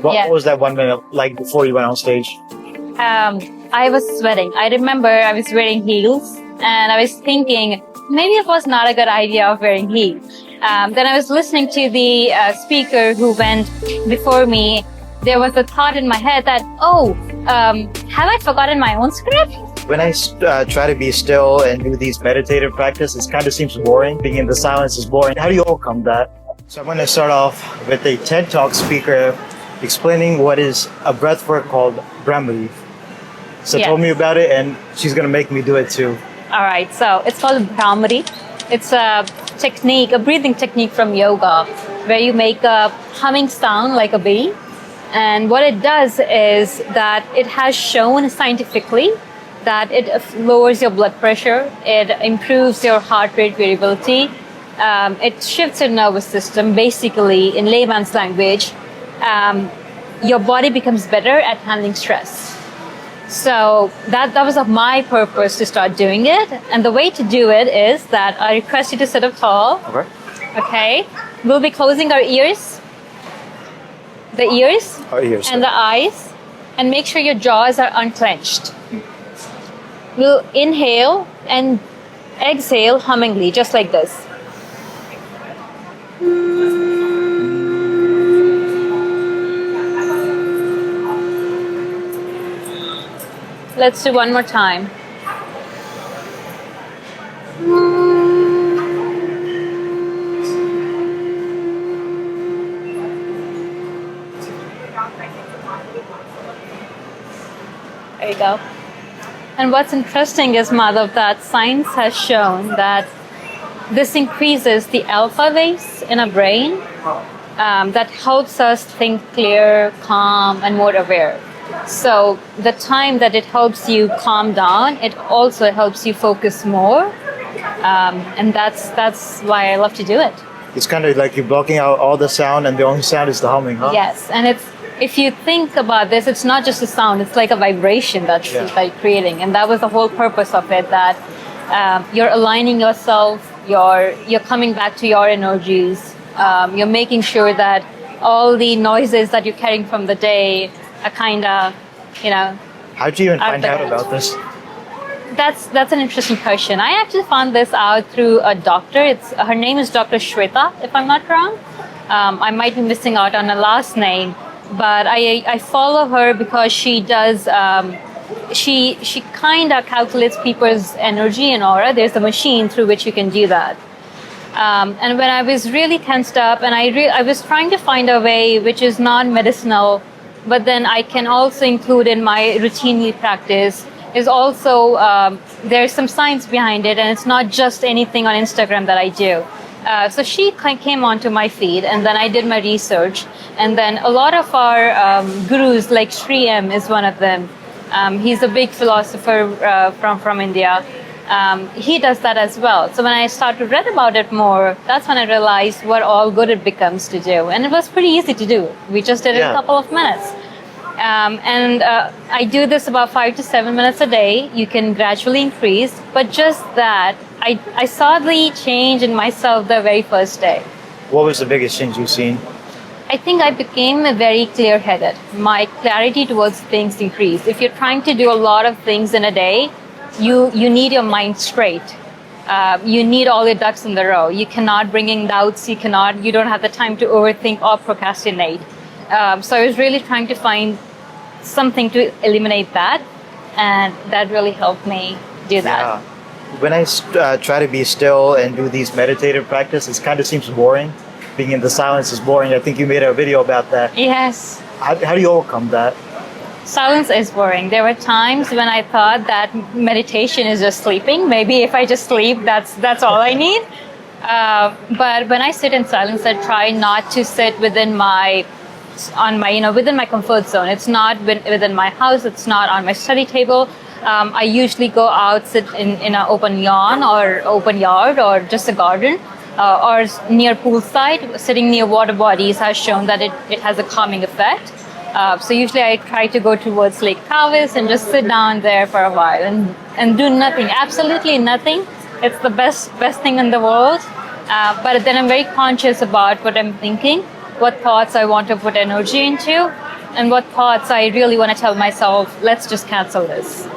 What was that 1 minute like before you went on stage? I was sweating. I remember I was wearing heels and I was thinking maybe it was not a good idea of wearing heels. Then I was listening to the speaker who went before me. There was a thought in my head that, have I forgotten my own script? When I try to be still and do these meditative practices, it kind of seems boring. Being in the silence is boring. How do you overcome that? So I'm going to start off with a TED Talk speaker explaining what is a breath work called Brahma. So told me about it, and she's going to make me do it too. All right, so it's called Brahmari. It's a technique, a breathing technique from yoga, where you make a humming sound like a bee. And what it does is that it has shown scientifically that it lowers your blood pressure, it improves your heart rate variability, it shifts your nervous system. Basically, in layman's language, your body becomes better at handling stress. So that was my purpose to start doing it. And the way to do it is that I request you to sit up tall. Okay. We'll be closing our ears, the ears, and the eyes, and make sure your jaws are unclenched. We'll inhale and exhale hummingly, just like this. Let's do one more time. There you go. And what's interesting is, Madhav, that science has shown that this increases the alpha waves in our brain that helps us think clear, calm, and more aware. So the time that it helps you calm down, it also helps you focus more. And that's why I love to do it. It's kind of like you're blocking out all the sound and the only sound is the humming, huh? Yes, and if you think about this, it's not just a sound, it's like a vibration that's like creating. And that was the whole purpose of it, that you're aligning yourself, you're coming back to your energies, you're making sure that all the noises that you're carrying from the day are kind of, How did you even find out about this? That's an interesting question. I actually found this out through a doctor. Her name is Dr. Shweta, if I'm not wrong. I might be missing out on her last name, but I follow her because she does. She kind of calculates people's energy and aura. There's a machine through which you can do that. And when I was really tensed up, and I was trying to find a way which is non-medicinal, but then I can also include in my routine practice, is also, there's some science behind it, and it's not just anything on Instagram that I do. So she came onto my feed, and then I did my research. And then a lot of our gurus, like Sri M is one of them. He's a big philosopher from India. He does that as well. So when I started to read about it more, that's when I realized what all good it becomes to do. And it was pretty easy to do. We just did it in a couple of minutes. I do this about 5 to 7 minutes a day. You can gradually increase, but just that, I saw the change in myself the very first day. What was the biggest change you've seen? I think I became very clear-headed. My clarity towards things increased. If you're trying to do a lot of things in a day, you need your mind straight. You need all your ducks in the row. You cannot bring in doubts. You don't have the time to overthink or procrastinate. So I was really trying to find something to eliminate that, and that really helped me do that. Yeah. When I try to be still and do these meditative practices, it kind of seems boring. Being in the silence is boring. I think you made a video about that. Yes. How do you overcome that? Silence is boring. There were times when I thought that meditation is just sleeping. Maybe if I just sleep, that's all I need. But when I sit in silence, I try not to sit within my comfort zone. It's not within my house. It's not on my study table. I usually go out, sit in an open lawn or open yard or just a garden, or near poolside. Sitting near water bodies has shown that it has a calming effect. So usually I try to go towards Lake Tavis and just sit down there for a while and do nothing, absolutely nothing. It's the best thing in the world. But then I'm very conscious about what I'm thinking. what thoughts I want to put energy into, and what thoughts I really want to tell myself, let's just cancel this.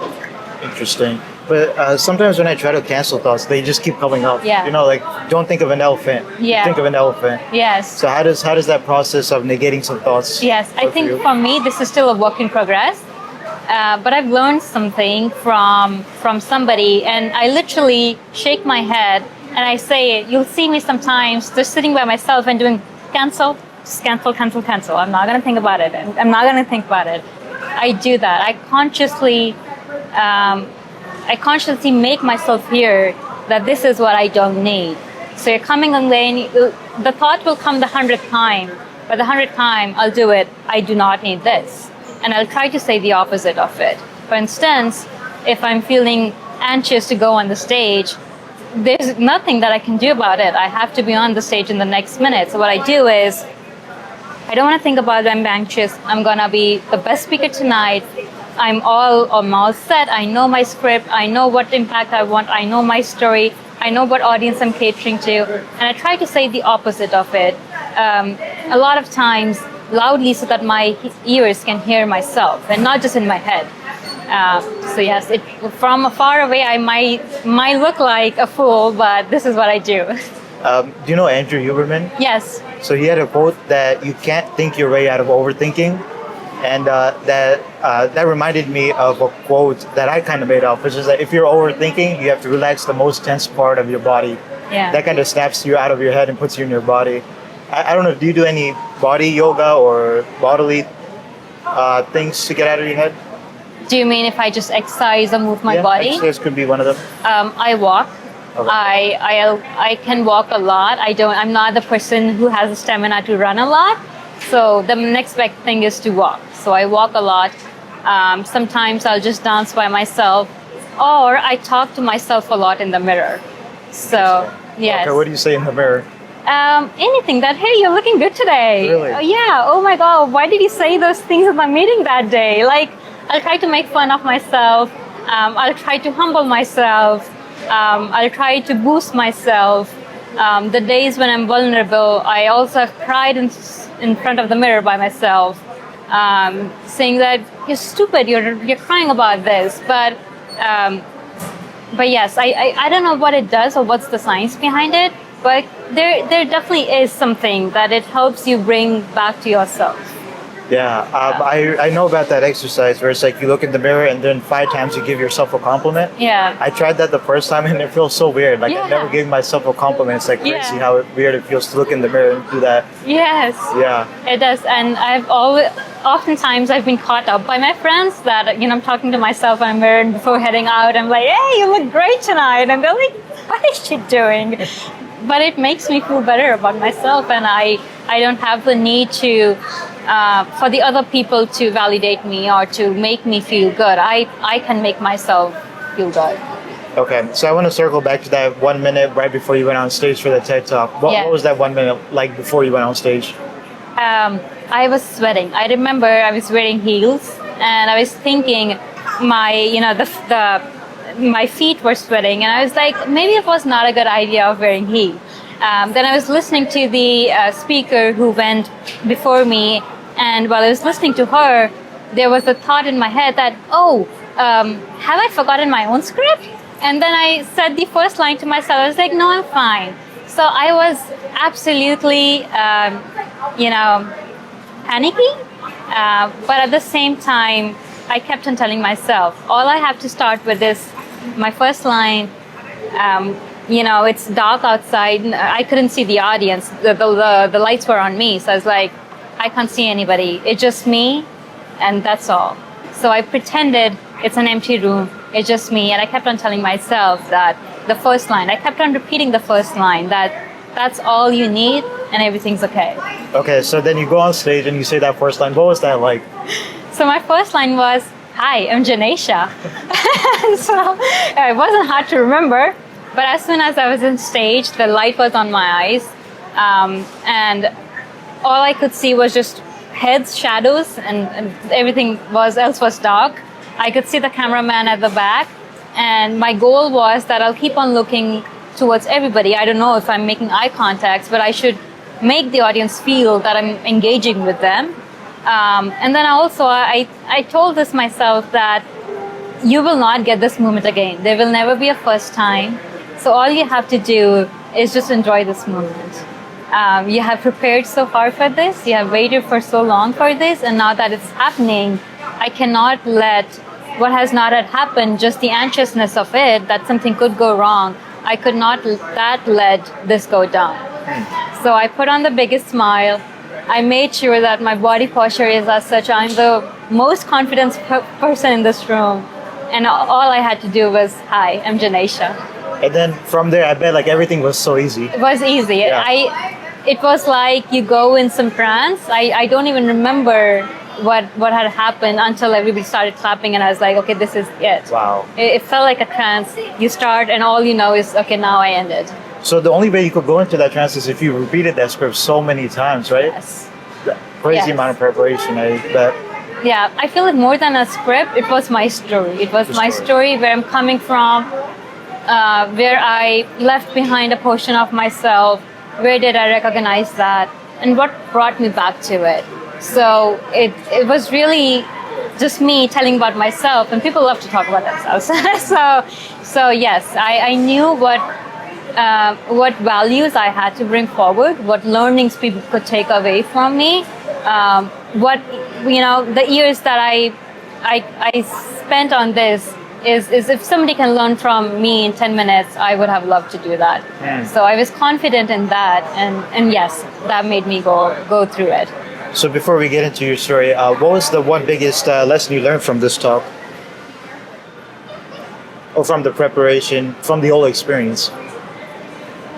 Interesting. But sometimes when I try to cancel thoughts, they just keep coming up. Yeah. You know, like don't think of an elephant. Yeah. Think of an elephant. Yes. So how does that process of negating some thoughts? Yes, I work think you? for me this is still a work in progress. But I've learned something from somebody, and I literally shake my head and I say, you'll see me sometimes just sitting by myself and doing cancel, just cancel, cancel, cancel. I'm not gonna think about it. I'm not gonna think about it. I do that. I consciously make myself hear that this is what I don't need. So you're coming on lane, the thought will come the 100th time, but the 100th time I'll do it, I do not need this. And I'll try to say the opposite of it. For instance, if I'm feeling anxious to go on the stage, there's nothing that I can do about it. I have to be on the stage in the next minute. So what I do is, I don't want to think about it, I'm anxious. I'm going to be the best speaker tonight. I'm all set. I know my script. I know what impact I want. I know my story. I know what audience I'm catering to. And I try to say the opposite of it. A lot of times loudly so that my ears can hear myself and not just in my head. So yes, from far away I might look like a fool, but this is what I do. Do you know Andrew Huberman? Yes. So he had a quote that you can't think your way out of overthinking. And that reminded me of a quote that I kind of made up, which is that if you're overthinking, you have to relax the most tense part of your body. Yeah. That kind of snaps you out of your head and puts you in your body. I don't know, do you do any body yoga or bodily things to get out of your head? Do you mean if I just exercise or move my body? Exercise could be one of them. I walk. Okay. I can walk a lot. I'm not the person who has the stamina to run a lot. So the next best thing is to walk. So I walk a lot. Sometimes I'll just dance by myself, or I talk to myself a lot in the mirror. So yes. Okay, what do you say in the mirror? Anything that, hey, you're looking good today. Really? Yeah. Oh my God. Why did you say those things in the meeting that day? Like, I'll try to make fun of myself. I'll try to humble myself. I'll try to boost myself. The days when I'm vulnerable, I also have cried in front of the mirror by myself, saying that you're stupid, you're crying about this. But yes, I don't know what it does or what's the science behind it, but there definitely is something that it helps you bring back to yourself. Yeah, I know about that exercise where it's like you look in the mirror and then 5 times you give yourself a compliment. Yeah. I tried that the first time and it feels so weird. Like I Yeah. never gave myself a compliment. It's like crazy Yeah. how weird it feels to look in the mirror and do that. Yes. Yeah. It does, and oftentimes I've been caught up by my friends that I'm talking to myself in a mirror and before heading out, I'm like, hey, you look great tonight, and they're like, what is she doing? But it makes me feel better about myself, and I don't have the need to for the other people to validate me or to make me feel good. I can make myself feel good. Okay, so I want to circle back to that 1 minute right before you went on stage for the TED Talk. What was that 1 minute like before you went on stage? I was sweating. I remember I was wearing heels, and I was thinking my feet were sweating, and I was like, maybe it was not a good idea of wearing heels. Then I was listening to the speaker who went before me, and while I was listening to her, there was a thought in my head that, have I forgotten my own script? And then I said the first line to myself. I was like, no, I'm fine. So I was absolutely, panicky. But at the same time, I kept on telling myself, all I have to start with is my first line. It's dark outside. I couldn't see the audience. The lights were on me. So I was like, I can't see anybody. It's just me, and that's all. So I pretended it's an empty room. It's just me. And I kept on telling myself that the first line, I kept on repeating the first line, that's all you need and everything's okay. Okay, so then you go on stage and you say that first line. What was that like? So my first line was, hi, I'm Janesha. So it wasn't hard to remember. But as soon as I was on stage, the light was on my eyes. And all I could see was just heads, shadows, and everything else was dark. I could see the cameraman at the back. And my goal was that I'll keep on looking towards everybody. I don't know if I'm making eye contact, but I should make the audience feel that I'm engaging with them. And then also, I told this myself that you will not get this moment again. There will never be a first time. So all you have to do is just enjoy this moment. You have prepared so hard for this. You have waited for so long for this. And now that it's happening, I cannot let what has not yet happened, just the anxiousness of it, that something could go wrong, I could not let this go down. So I put on the biggest smile. I made sure that my body posture is as such. I'm the most confident person in this room. And all I had to do was, hi, I'm Janesha. And then from there, I bet like everything was so easy. It was easy. Yeah. It was like you go in some trance. I don't even remember what had happened until everybody started clapping, and I was like, okay, this is it. Wow. It felt like a trance. You start, and all you know is, okay, now I ended. So the only way you could go into that trance is if you repeated that script so many times, right? Yes. Crazy Yes. amount of preparation, I bet. Yeah, I feel like more than a script, it was my story. It was my story, where I'm coming from, where I left behind a portion of myself, where did I recognize that, and what brought me back to it. So it was really just me telling about myself, and people love to talk about themselves. so yes, I knew what values I had to bring forward, what learnings people could take away from me, what the years that I spent on this is if somebody can learn from me in 10 minutes, I would have loved to do that. So I was confident in that, and yes, that made me go through it. So before we get into your story, what was the one biggest lesson you learned from this talk? Or from the preparation, from the whole experience?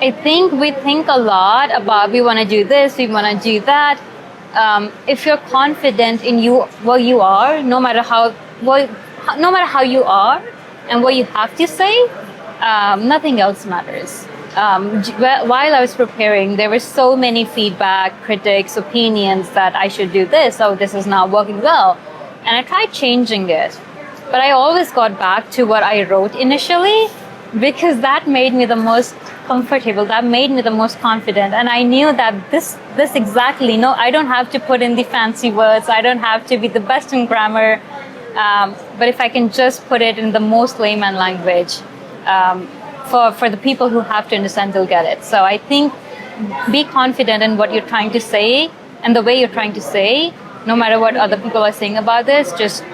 I think we think a lot about, we want to do this, we want to do that. If you're confident in what you are, no matter how you are and what you have to say, nothing else matters. While I was preparing, there were so many feedback, critics, opinions that I should do this. Oh, this is not working well. And I tried changing it. But I always got back to what I wrote initially, because that made me the most comfortable, that made me the most confident. And I knew that this exactly, no, I don't have to put in the fancy words. I don't have to be the best in grammar. But if I can just put it in the most layman language, for the people who have to understand, they'll get it. So I think be confident in what you're trying to say and the way you're trying to say, no matter what other people are saying about this, just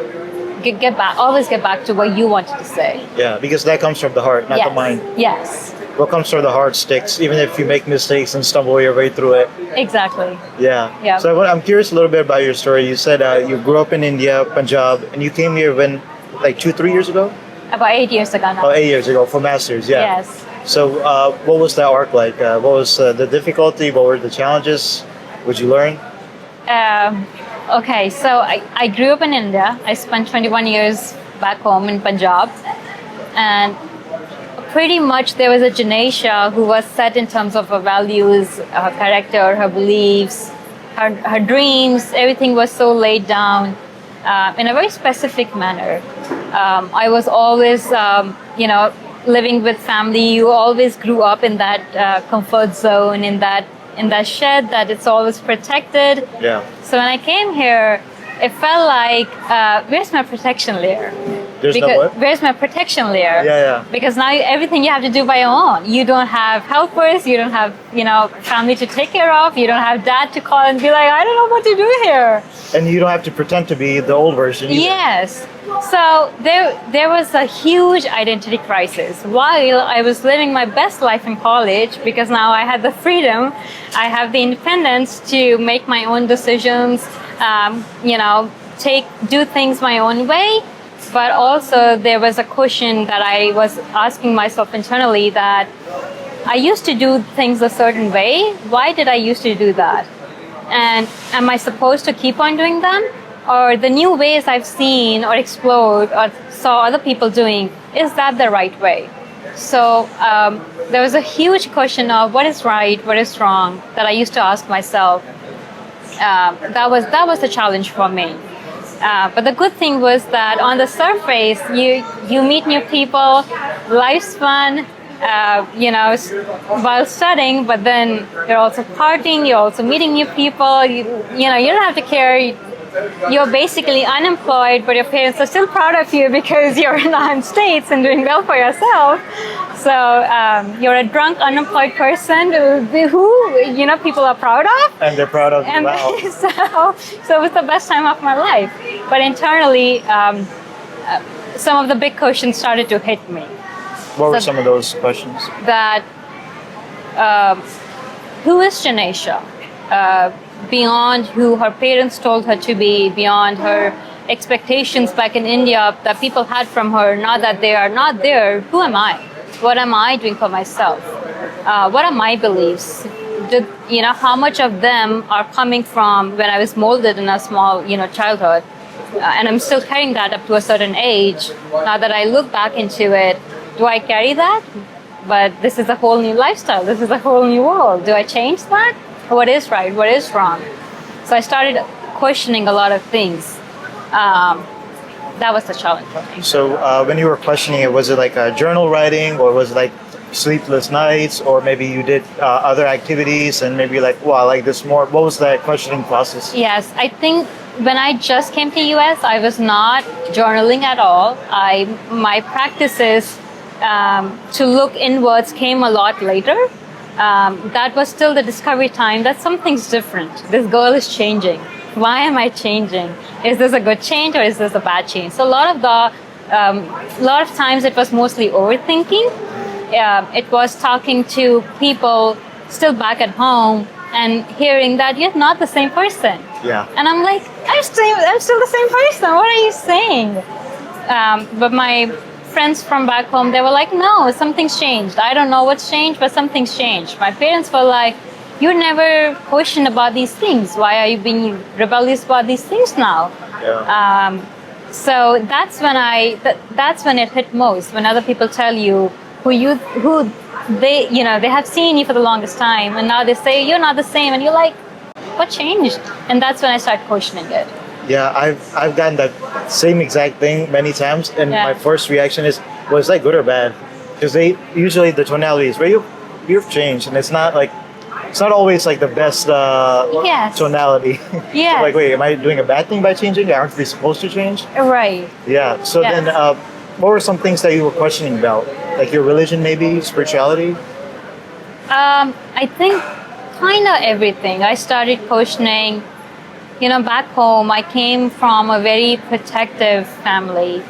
always get back to what you wanted to say. Yeah, because that comes from the heart, not the mind. Yes. What comes from the heart sticks, even if you make mistakes and stumble your way through it. Exactly. Yeah. So I'm curious a little bit about your story. You said you grew up in India, Punjab, and you came here when, like 2-3 years ago? About 8 years ago now. Oh, 8 years ago for masters. Yeah. Yes. So what was that arc like? What was the difficulty? What were the challenges? What did you learn? Okay, so I grew up in India. I spent 21 years back home in Punjab, and pretty much there was a Janesha who was set in terms of her values, her character, her beliefs, her dreams. Everything was so laid down in a very specific manner. I was always, living with family. You always grew up in that comfort zone, in that shed that it's always protected. Yeah. So when I came here, it felt like, where's my protection layer? Where's my protection layer? Yeah. Because now everything you have to do by your own. You don't have helpers. You don't have, family to take care of. You don't have dad to call and be like, I don't know what to do here. And you don't have to pretend to be the old version either. Yes. So there was a huge identity crisis while I was living my best life in college, because now I had the freedom, I have the independence to make my own decisions, do things my own way. But also there was a question that I was asking myself internally, that I used to do things a certain way. Why did I used to do that? And am I supposed to keep on doing them? Or the new ways I've seen or explored or saw other people doing, is that the right way? So there was a huge question of what is right, what is wrong, that I used to ask myself. That was the challenge for me. But the good thing was that on the surface, you meet new people, life's fun, while studying, but then you're also partying, you're also meeting new people. You don't have to care. You're basically unemployed, but your parents are still proud of you because you're in the United States and doing well for yourself. So you're a drunk, unemployed person who people are proud of. And they're proud of you. And Wow. so it was the best time of my life. But internally, some of the big questions started to hit me. What were So- some of those questions? That who is Janesha? Beyond who her parents told her to be, beyond her expectations back in India that people had from her, now that they are not there, who am I? What am I doing for myself? What are my beliefs? How much of them are coming from when I was molded in a small, childhood? And I'm still carrying that up to a certain age. Now that I look back into it, do I carry that? But this is a whole new lifestyle. This is a whole new world. Do I change that? What is right? What is wrong? So I started questioning a lot of things. That was the challenge for me. So when you were questioning it, was it like journal writing, or was it like sleepless nights, or maybe you did other activities and maybe like, well, I like this more? What was that questioning process? Yes, I think when I just came to US, I was not journaling at all. My practices to look inwards came a lot later. That was still the discovery time that something's different. This girl is changing. Why am I changing? Is this a good change or is this a bad change? So a lot of times it was mostly overthinking. It was talking to people still back at home and hearing that you're not the same person. Yeah. And I'm like, I'm still the same person. What are you saying? But my friends from back home, they were like, no, something's changed. I don't know what's changed, but something's changed. My parents were like, you never questioned about these things. Why are you being rebellious about these things now? Yeah. So that's when it hit most. When other people tell you who they have seen you for the longest time, and now they say you're not the same, and you're like, what changed? And that's when I started questioning it. Yeah, I've gotten that same exact thing many times, and Yeah. my first reaction is, was that good or bad? Because they usually the tonality is, well, you've changed, and it's not always like the best Yes. tonality. Yes. So like, wait, am I doing a bad thing by changing? Aren't we supposed to change? Right. Yeah. So Yes. then, what were some things that you were questioning about, like your religion, maybe spirituality? I think kind of everything. I started questioning. Back home, I came from a very protective family.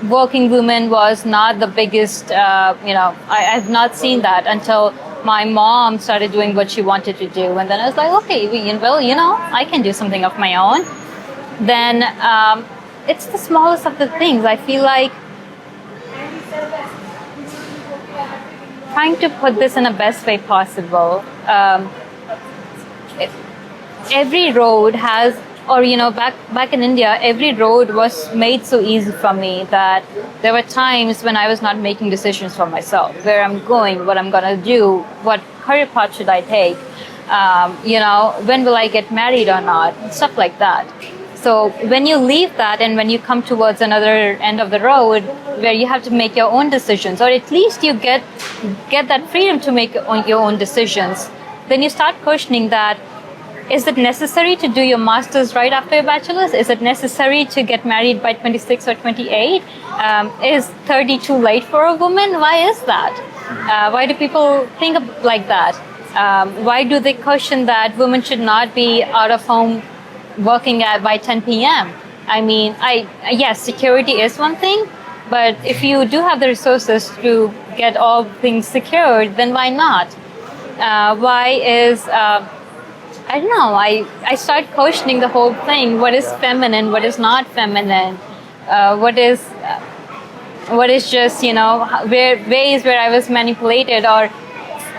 Working woman was not the biggest, I've not seen that until my mom started doing what she wanted to do. And then I was like, okay, I can do something of my own. Then it's the smallest of the things. I feel like trying to put this in the best way possible. Every road has, back in India, every road was made so easy for me that there were times when I was not making decisions for myself, where I'm going, what I'm gonna do, what career path should I take, when will I get married or not, stuff like that. So when you leave that and when you come towards another end of the road where you have to make your own decisions, or at least you get that freedom to make your own decisions, then you start questioning that. Is it necessary to do your master's right after your bachelor's? Is it necessary to get married by 26 or 28? Is 30 too late for a woman? Why is that? Why do people think like that? Why do they question that women should not be out of home working by 10 p.m.? I mean, yes, security is one thing, but if you do have the resources to get all things secured, then why not? I don't know. I start questioning the whole thing. What is feminine? What is not feminine? What is just ways where I was manipulated, or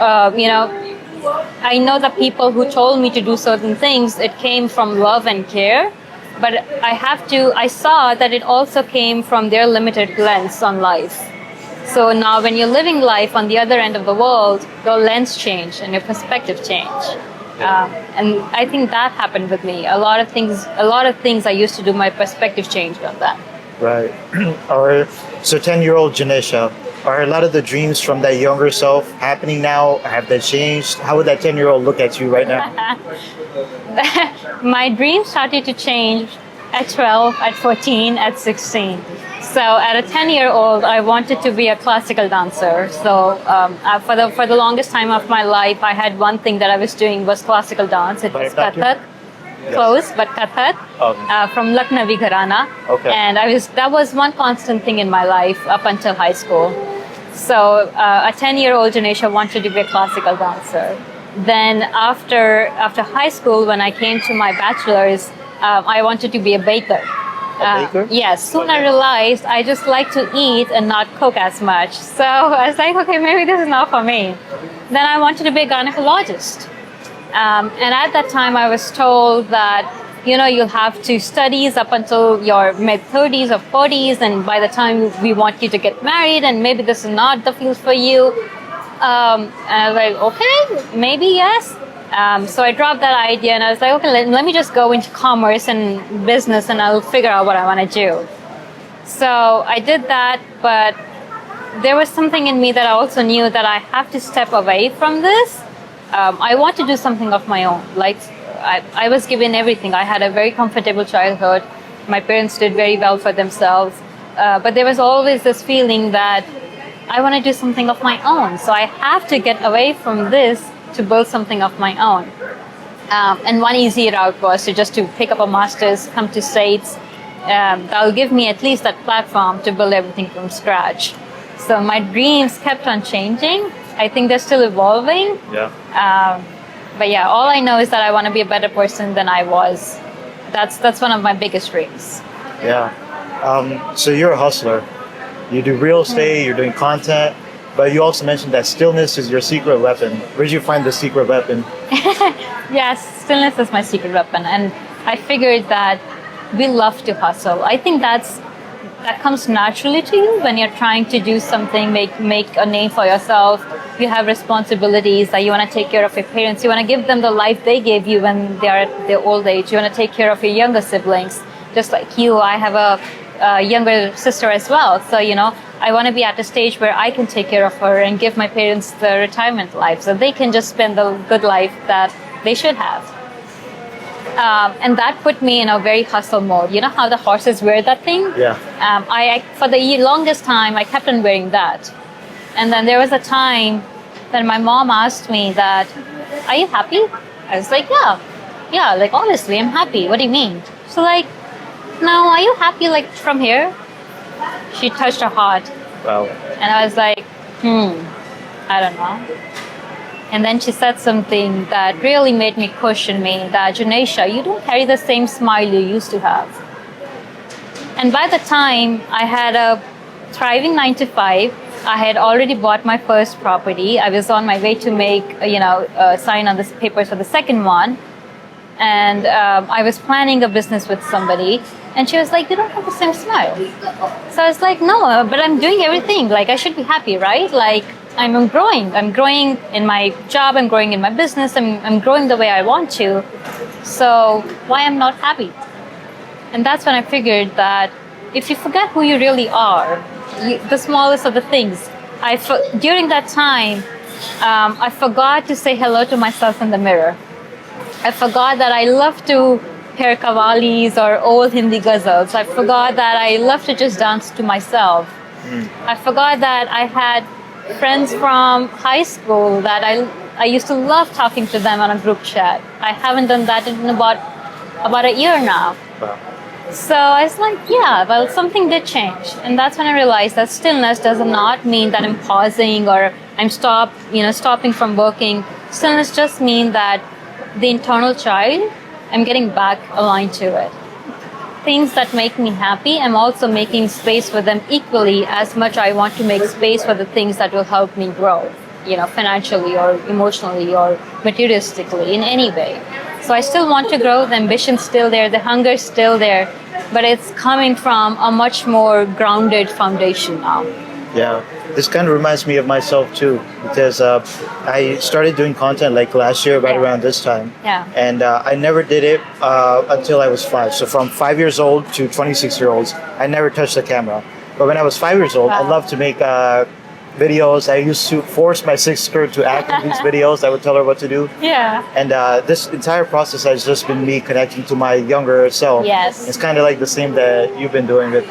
I know the people who told me to do certain things. It came from love and care, but I saw that it also came from their limited lens on life. So now, when you're living life on the other end of the world, your lens changed and your perspective changed. And I think that happened with me. A lot of things I used to do, my perspective changed on that. Right. Or so 10-year-old Janisha, are a lot of the dreams from that younger self happening now? Have they changed? How would that 10-year-old look at you right now? My dreams started to change at 12, at 14, at 16. So at a 10-year-old, I wanted to be a classical dancer. So for the longest time of my life, I had one thing that I was doing was classical dance. It was Kathak, close, but Kathak from Lucknowi Gharana. Okay. And that was one constant thing in my life up until high school. So a 10-year-old Janisha wanted to be a classical dancer. Then after high school, when I came to my bachelor's, I wanted to be a baker. A baker? Yes. Soon I realized I just like to eat and not cook as much. So I was like, okay, maybe this is not for me. Then I wanted to be a gynecologist. And at that time, I was told that, you'll have to studies up until your mid-30s or 40s, and by the time we want you to get married, and maybe this is not the field for you. And I was like, okay, maybe yes. So I dropped that idea, and I was like, okay, let me just go into commerce and business, and I'll figure out what I want to do. So I did that, but there was something in me that I also knew that I have to step away from this. I want to do something of my own. Like I was given everything. I had a very comfortable childhood. My parents did very well for themselves. But there was always this feeling that I want to do something of my own. So I have to get away from this to build something of my own. And one easy route was to pick up a master's, come to States. That'll give me at least that platform to build everything from scratch. So my dreams kept on changing. I think they're still evolving. Yeah. But yeah, all I know is that I want to be a better person than I was. That's one of my biggest dreams. Yeah. So you're a hustler. You do real estate, you're doing content, but you also mentioned that stillness is your secret weapon. Where'd you find the secret weapon? Yes, stillness is my secret weapon. And I figured that we love to hustle. I think that comes naturally to you when you're trying to do something, make a name for yourself. You have responsibilities that you want to take care of your parents. You want to give them the life they gave you when they are at their old age. You want to take care of your younger siblings. Just like you, I have a younger sister as well. So, I want to be at a stage where I can take care of her and give my parents the retirement life so they can just spend the good life that they should have. And that put me in a very hustle mode. You know how the horses wear that thing? Yeah. For the longest time, I kept on wearing that. And then there was a time that my mom asked me that, are you happy? I was like, yeah, like honestly, I'm happy. What do you mean? So like, no, are you happy like from here? She touched her heart. Wow. And I was like, I don't know. And then she said something that really made me question me, that Janisha, you don't carry the same smile you used to have. And by the time I had a thriving 9-to-5, I had already bought my first property. I was on my way to make, sign on the papers for the second one. And I was planning a business with somebody. And she was like, you don't have the same smile. So I was like, no, but I'm doing everything. Like, I should be happy, right? Like, I'm growing. I'm growing in my job. I'm growing in my business. I'm growing the way I want to. So why am I not happy? And that's when I figured that if you forget who you really are, the smallest of the things, during that time, I forgot to say hello to myself in the mirror. I forgot that I love to hear qawwalis or old Hindi ghazals. I forgot that I love to just dance to myself. I forgot that I had friends from high school that I used to love talking to them on a group chat. I haven't done that in about a year now. Wow. So I was like, yeah, well, something did change. And that's when I realized that stillness does not mean that I'm pausing or I'm stopping from working. Stillness just means that the internal child, I'm getting back aligned to it. Things that make me happy, I'm also making space for them equally as much I want to make space for the things that will help me grow, financially or emotionally or materialistically in any way. So I still want to grow, the ambition's still there, the hunger's still there, but it's coming from a much more grounded foundation now. Yeah. This kind of reminds me of myself too, because I started doing content like last year, right Yeah. around this time. Yeah. And I never did it until I was 5. So from 5 years old to 26-year-olds, I never touched the camera. But when I was 5 years old, I Wow. loved to make videos. I used to force my sister to act in these videos. I would tell her what to do. Yeah. And this entire process has just been me connecting to my younger self. Yes. It's kind of like the same that you've been doing with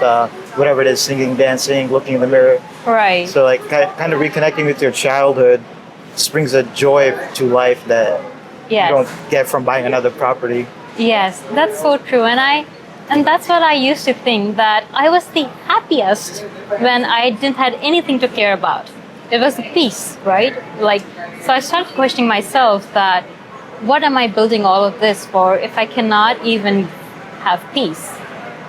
whatever it is, singing, dancing, looking in the mirror. Right. So like kind of reconnecting with your childhood just brings a joy to life that you don't Yes. get from buying another property. Yes, that's so true. And that's what I used to think, that I was the happiest when I didn't had anything to care about. It was peace, right? Like, so I started questioning myself that what am I building all of this for if I cannot even have peace?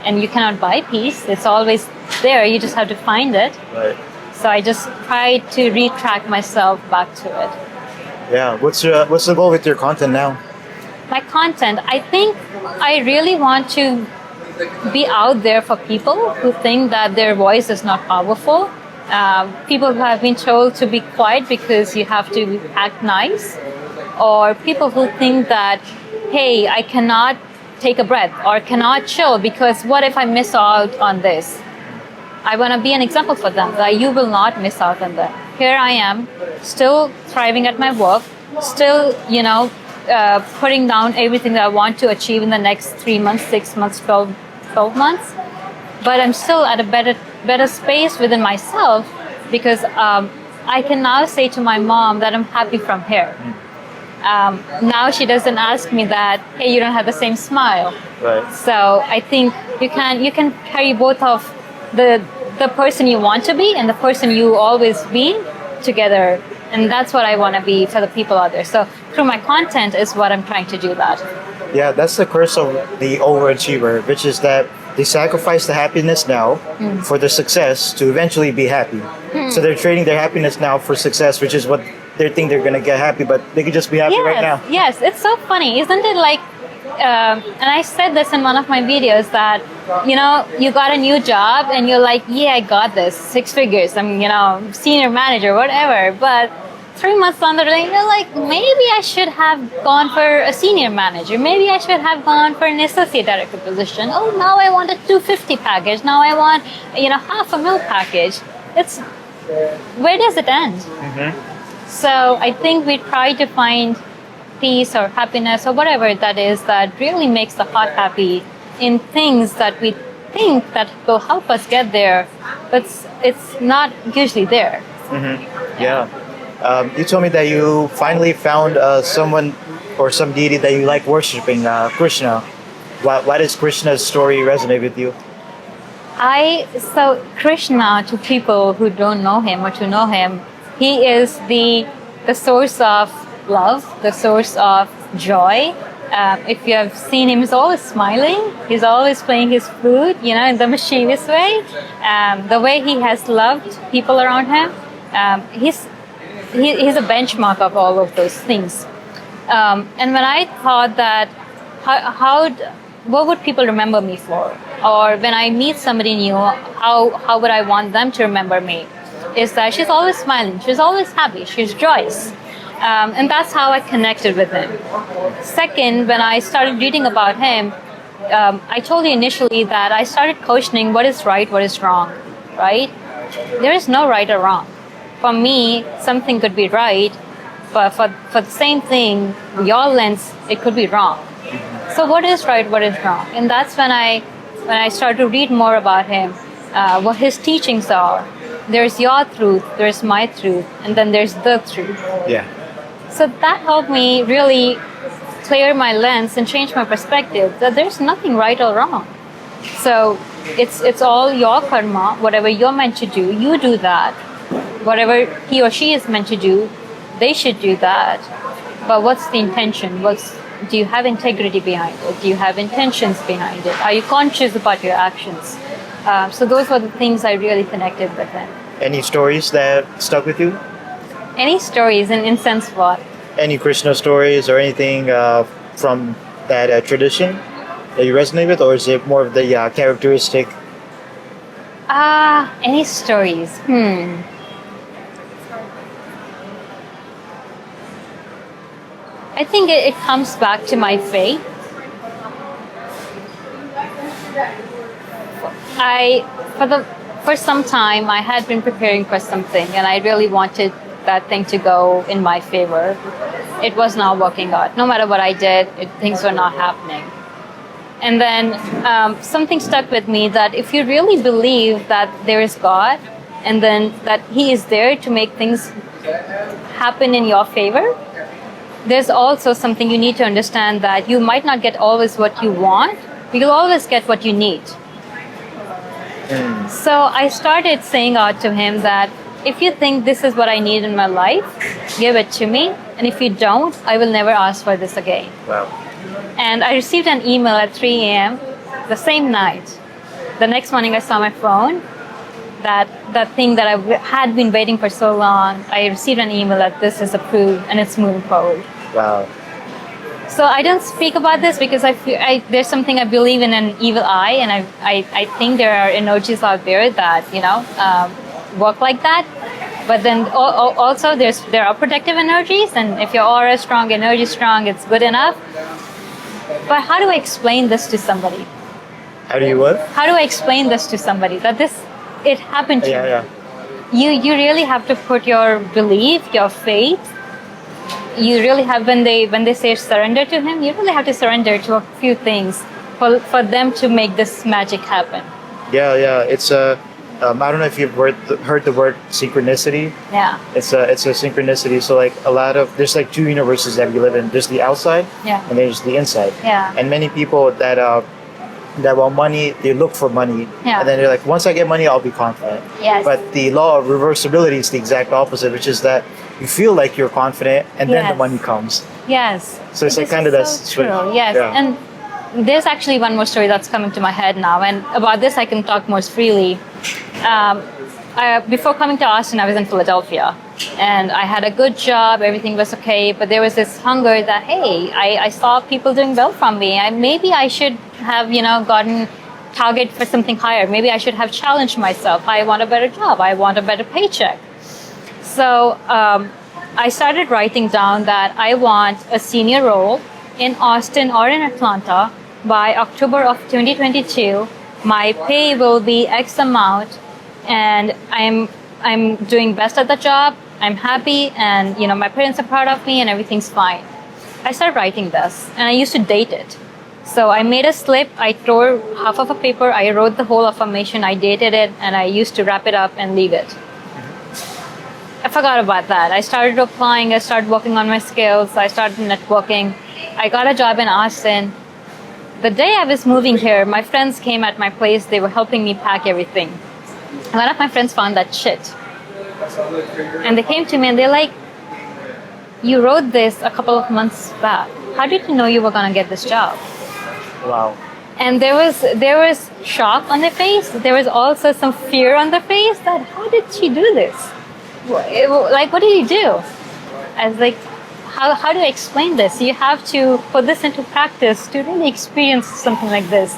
And you cannot buy peace. It's always there. You just have to find it. Right. So I just tried to retract myself back to it. Yeah. What's the goal with your content now? My content, I think I really want to be out there for people who think that their voice is not powerful. People who have been told to be quiet because you have to act nice, or people who think that, hey, I cannot take a breath or cannot chill because what if I miss out on this? I want to be an example for them that you will not miss out on that. Here I am, still thriving at my work, still, putting down everything that I want to achieve in the next 3 months, 6 months, 12 months. But I'm still at a better space within myself because I can now say to my mom that I'm happy from here. Now she doesn't ask me that, hey, you don't have the same smile. Right. So I think you can carry both of the person you want to be and the person you always been together, and that's what I want to be for the people out there. So through my content is what I'm trying to do that. Yeah, that's the curse of the overachiever, which is that they sacrifice the happiness now for the success to eventually be happy. So they're trading their happiness now for success, which is what they think they're gonna get happy, but they could just be happy right now. Yes, it's so funny, isn't it? Like, and I said this in one of my videos that, you got a new job and you're like, yeah, I got this, 6 figures, I'm, senior manager, whatever. But 3 months on the line, you're like, maybe I should have gone for a senior manager. Maybe I should have gone for an associate director position. Oh, now I want a 250 package. Now I want, $500,000 package. Where does it end? So I think we try to find peace or happiness or whatever that is that really makes the heart happy in things that we think that will help us get there, but it's not usually there. Yeah. You told me that you finally found someone or some deity that you like worshiping, Krishna. Why does Krishna's story resonate with you? So Krishna, to people who don't know him or to know him, he is the source of love, the source of joy. If you have seen him, he's always smiling. He's always playing his flute, in the mischievous way. The way he has loved people around him, he's a benchmark of all of those things. And when I thought that, what would people remember me for? Or when I meet somebody new, how would I want them to remember me? Is that she's always smiling, she's always happy, she's joyous. And that's how I connected with him. Second, when I started reading about him, I told you initially that I started questioning what is right, what is wrong, right? There is no right or wrong. For me, something could be right, but for the same thing, your lens, it could be wrong. So what is right, what is wrong? And that's when I started to read more about him, what his teachings are. There's your truth, there's my truth, and then there's the truth. Yeah. So that helped me really clear my lens and change my perspective that there's nothing right or wrong. So it's all your karma, whatever you're meant to do, you do that. Whatever he or she is meant to do, they should do that. But what's the intention? Do you have integrity behind it? Do you have intentions behind it? Are you conscious about your actions? So those were the things I really connected with him. Any stories that stuck with you? Any stories in sense what? Any Krishna stories or anything from that tradition that you resonate with, or is it more of the characteristic? Any stories? I think it comes back to my faith. For some time, I had been preparing for something, and I really wanted that thing to go in my favor. It was not working out. No matter what I did, things were not happening. And then something stuck with me that if you really believe that there is God, and then that He is there to make things happen in your favor, there's also something you need to understand, that you might not get always what you want, but you'll always get what you need. So I started saying out to him that if you think this is what I need in my life, give it to me. And if you don't, I will never ask for this again. Wow. And I received an email at 3 a.m. the same night. The next morning I saw my phone, that thing that I had been waiting for so long, I received an email that this is approved and it's moving forward. Wow. So I don't speak about this because I feel there's something I believe in an evil eye, and I think there are energies out there that work like that. But then also there are protective energies, and if your aura is strong, energy is strong, it's good enough. But how do I explain this to somebody? How do you what? How do I explain this to somebody that it happened to me? Yeah. You really have to put your belief, your faith. You really have, when they say surrender to Him, you really have to surrender to a few things for them to make this magic happen. Yeah. It's I don't know if you've heard the word synchronicity. Yeah. It's a synchronicity. So like there's like two universes that we live in. There's the outside, Yeah. and there's the inside. Yeah. And many people that want money, they look for money, Yeah. and then they're like, once I get money, I'll be confident. Yes. But the law of reversibility is the exact opposite, which is that you feel like you're confident, and then the Yes. money comes. Yes. So it's like This kind of is that so switch. true. Yes. Yeah. And there's actually one more story that's coming to my head now, and about this I can talk more freely. Before coming to Austin, I was in Philadelphia, and I had a good job, everything was okay, but there was this hunger that, hey, I saw people doing well from me. Maybe I should have, gotten target for something higher. Maybe I should have challenged myself. I want a better job. I want a better paycheck. So I started writing down that I want a senior role in Austin or in Atlanta by October of 2022. My pay will be X amount, and I'm doing best at the job. I'm happy, and my parents are proud of me, and everything's fine. I started writing this, and I used to date it. So I made a slip, I tore half of a paper, I wrote the whole affirmation, I dated it, and I used to wrap it up and leave it. I forgot about that. I started applying, I started working on my skills, I started networking. I got a job in Austin. The day I was moving here, my friends came at my place, they were helping me pack everything. And one of my friends found that shit. And they came to me and they're like, you wrote this a couple of months back. How did you know you were going to get this job? Wow. And there was shock on their face. There was also some fear on their face that, how did she do this? Like, what did you do? I was like, how do I explain this? You have to put this into practice to really experience something like this.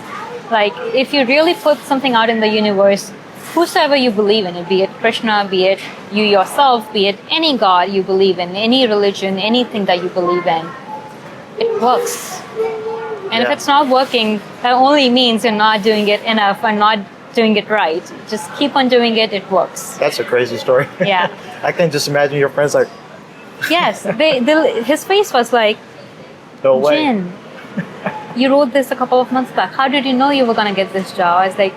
Like, if you really put something out in the universe, whosoever you believe in it, be it Krishna, be it you yourself, be it any God you believe in, any religion, anything that you believe in, it works. And if it's not working, that only means you're not doing it enough and not doing it right. Just keep on doing it, it works. That's a crazy story. Yeah. I can just imagine your friends like, Yes, his face was like, no way. Jin, you wrote this a couple of months back. How did you know you were going to get this job? I was like,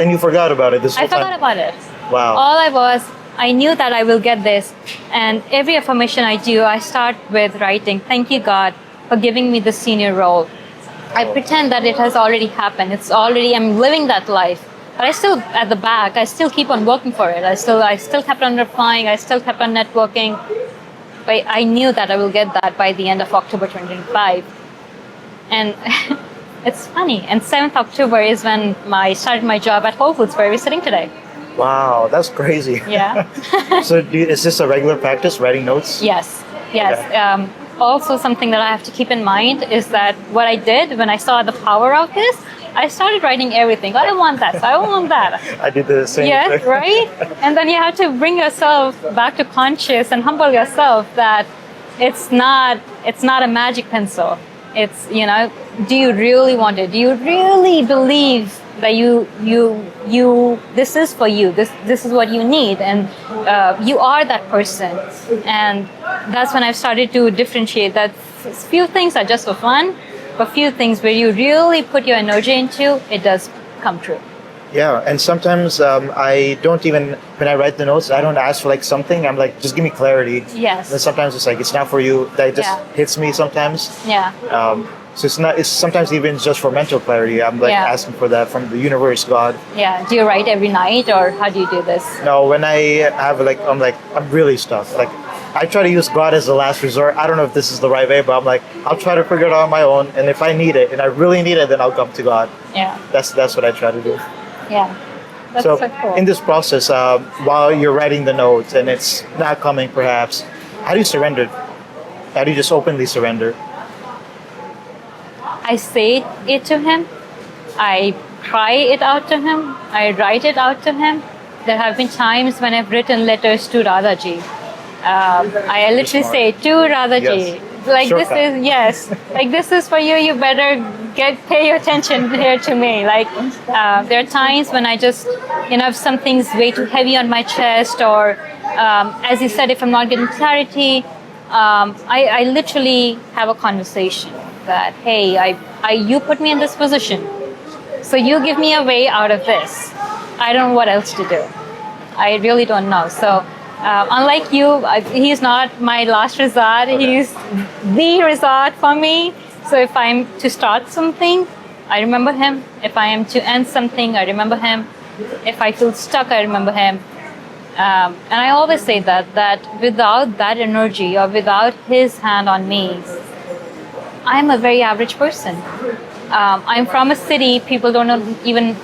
And you forgot about it this whole I forgot time. about it. Wow. I knew that I will get this. And every affirmation I do, I start with writing, thank you, God, for giving me the senior role. I pretend that it has already happened. I'm living that life. But I still, at the back, I still keep on working for it. I still kept on replying. I still kept on networking. But I knew that I will get that by the end of October 2025. And it's funny. And 7th October is when I started my job at Whole Foods, where we're sitting today. Wow, that's crazy. Yeah. So is this a regular practice, writing notes? Yes. Okay. Also, something that I have to keep in mind is that what I did when I saw the power of this, I started writing everything. I want that. I want that. I did the same Yes, thing. right? And then you have to bring yourself back to conscious and humble yourself that it's not a magic pencil. It's, do you really want it? Do you really believe that this is for you? This is what you need, and you are that person. And that's when I've started to differentiate that few things are just for fun, but few things where you really put your energy into, it does come true. Yeah, and sometimes I don't even, when I write the notes, I don't ask for like something. I'm like, just give me clarity. Yes. And sometimes it's like, it's not for you. That just hits me sometimes. Yeah. So it's sometimes even just for mental clarity. I'm like asking for that from the universe, God. Yeah. Do you write every night, or how do you do this? No, when I have I'm really stuck. Like, I try to use God as the last resort. I don't know if this is the right way, but I'm like, I'll try to figure it out on my own. And if I need it, and I really need it, then I'll come to God. Yeah. That's what I try to do. Yeah. That's So so cool. in this process, while you're writing the notes and it's not coming, perhaps, how do you surrender? How do you just openly surrender? I say it to him. I cry it out to him. I write it out to him. There have been times when I've written letters to Radhaji. I literally say to Radhaji, like Shortcut. like this is for you. You better pay your attention here to me. Like there are times when I just, if something's way too heavy on my chest, or as you said, if I'm not getting clarity, I literally have a conversation that, hey, you put me in this position, so you give me a way out of this. I don't know what else to do. I really don't know. So unlike you, he's not my last resort. Okay. He's the resort for me. So if I'm to start something, I remember him. If I am to end something, I remember him. If I feel stuck, I remember him. And I always say that without that energy, or without his hand on me, I'm a very average person. I'm from a city, people don't know even,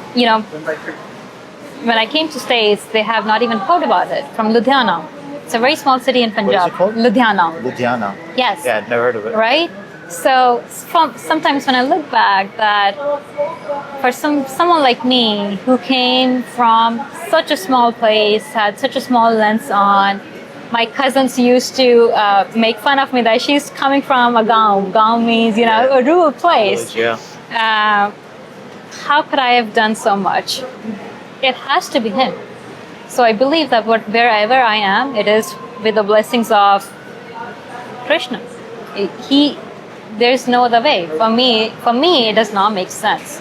when I came to States, they have not even heard about it, from Ludhiana. It's a very small city in Punjab. What is it called? Ludhiana. Ludhiana. Yes. Yeah, I'd never heard of it. Right? So sometimes when I look back, that for someone like me who came from such a small place, had such a small lens on, my cousins used to make fun of me that she's coming from a gaon. Gaon means, a rural place. Yeah. How could I have done so much? It has to be him. So I believe that wherever I am, it is with the blessings of Krishna. There's no other way. For me, it does not make sense.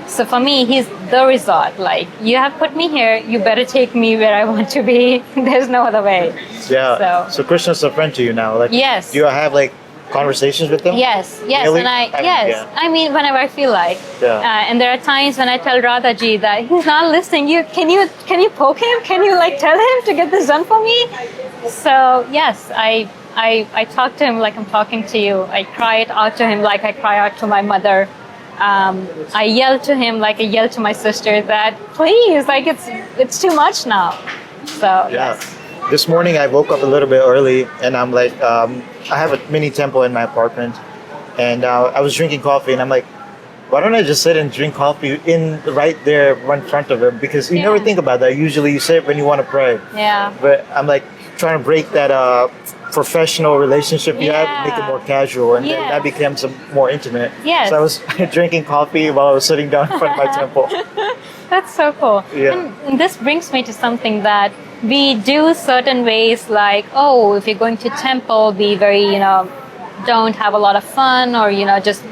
So for me, he's the resort. Like, you have put me here, you better take me where I want to be. There's no other way. Yeah. So Krishna's a friend to you now. Like, yes. Do you have conversations with him? Yes. Really? And I mean, whenever I feel like. Yeah. And there are times when I tell Radhaji that he's not listening. Can you poke him? Can you tell him to get this done for me? So yes, I talk to him like I'm talking to you. I cry it out to him like I cry out to my mother. I yell to him like I yell to my sister that please, it's too much now. So yeah. Yes. This morning I woke up a little bit early, and I'm like, I have a mini temple in my apartment, and I was drinking coffee, and I'm like, why don't I just sit and drink coffee right there in front of him? Because you never think about that. Usually you sit when you want to pray. Yeah. But I'm like trying to break that professional relationship you have, make it more casual, and then that becomes more intimate. Yes. So I was drinking coffee while I was sitting down in front of my temple. That's so cool. Yeah. And this brings me to something that we do certain ways, like, if you're going to temple, be very, don't have a lot of fun, or, just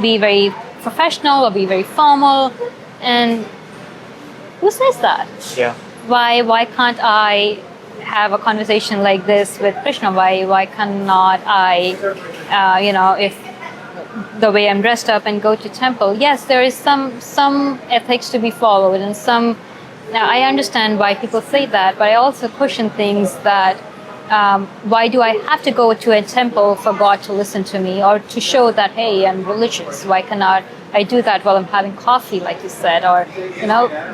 be very professional or be very formal. And who says that? Yeah. Why can't I have a conversation like this with Krishna? Why cannot I, if the way I'm dressed up and go to temple? Yes, there is some ethics to be followed, and some. Now I understand why people say that, but I also question things that. Why do I have to go to a temple for God to listen to me, or to show that, hey, I'm religious? Why cannot I do that while I'm having coffee, like you said? Or,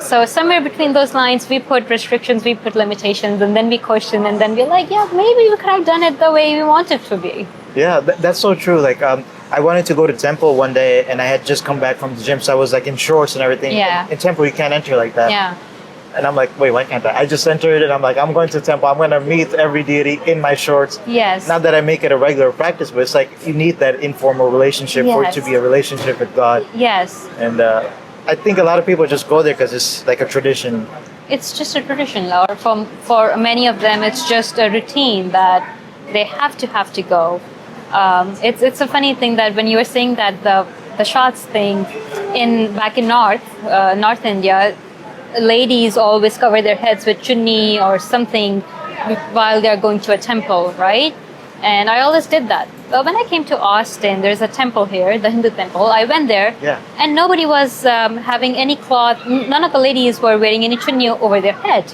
so somewhere between those lines, we put restrictions, we put limitations, and then we question, and then we're like, yeah, maybe we could have done it the way we want it to be. Yeah, that's so true. Like, I wanted to go to temple one day, and I had just come back from the gym, so I was in shorts and everything. Yeah. In temple, you can't enter like that. Yeah. And I'm like, wait, why can't I? I just entered and I'm like, I'm going to temple. I'm going to meet every deity in my shorts. Yes. Not that I make it a regular practice, but it's like you need that informal relationship for it to Yes. be a relationship with God. Yes. And I think a lot of people just go there because it's like a tradition. It's just a tradition, or for many of them, it's just a routine that they have to go. It's a funny thing that when you were saying that the shots thing back in North India, ladies always cover their heads with chunni or something while they're going to a temple, right? And I always did that. But when I came to Austin, there's a temple here, the Hindu temple. I went there, Yeah. and nobody was having any cloth. None of the ladies were wearing any chunni over their head.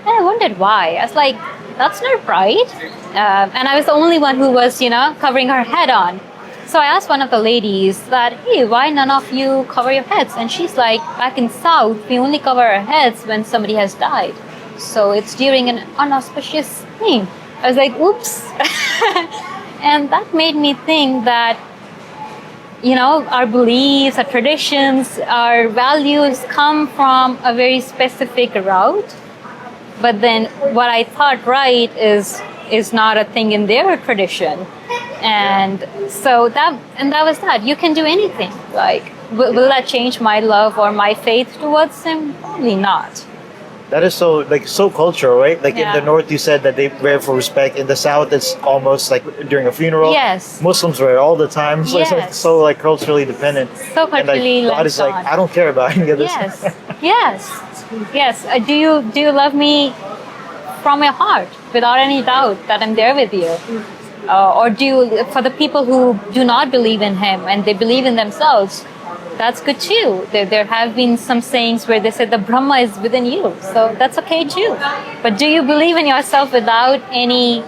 And I wondered why. I was like, that's not right. And I was the only one who was, covering her head on. So I asked one of the ladies that, hey, why none of you cover your heads? And she's like, back in South, we only cover our heads when somebody has died. So it's during an unauspicious thing. I was like, oops. And that made me think that, our beliefs, our traditions, our values come from a very specific route. But then what I thought right is not a thing in their tradition. And so that was that. You can do anything. Like, will that change my love or my faith towards him? Probably not. That is so cultural, right? Like Yeah. in the North, you said that they wear for respect. In the South, it's almost like during a funeral. Yes. Muslims wear it all the time. So it's like Yes. so like culturally dependent. So And like culturally God is like, lensed on. I don't care about any of this. Yes, yes. Do you love me from your heart without any doubt that I'm there with you? Or for the people who do not believe in him and they believe in themselves, that's good too. There have been some sayings where they said the Brahma is within you, so that's okay too. But do you believe in yourself without any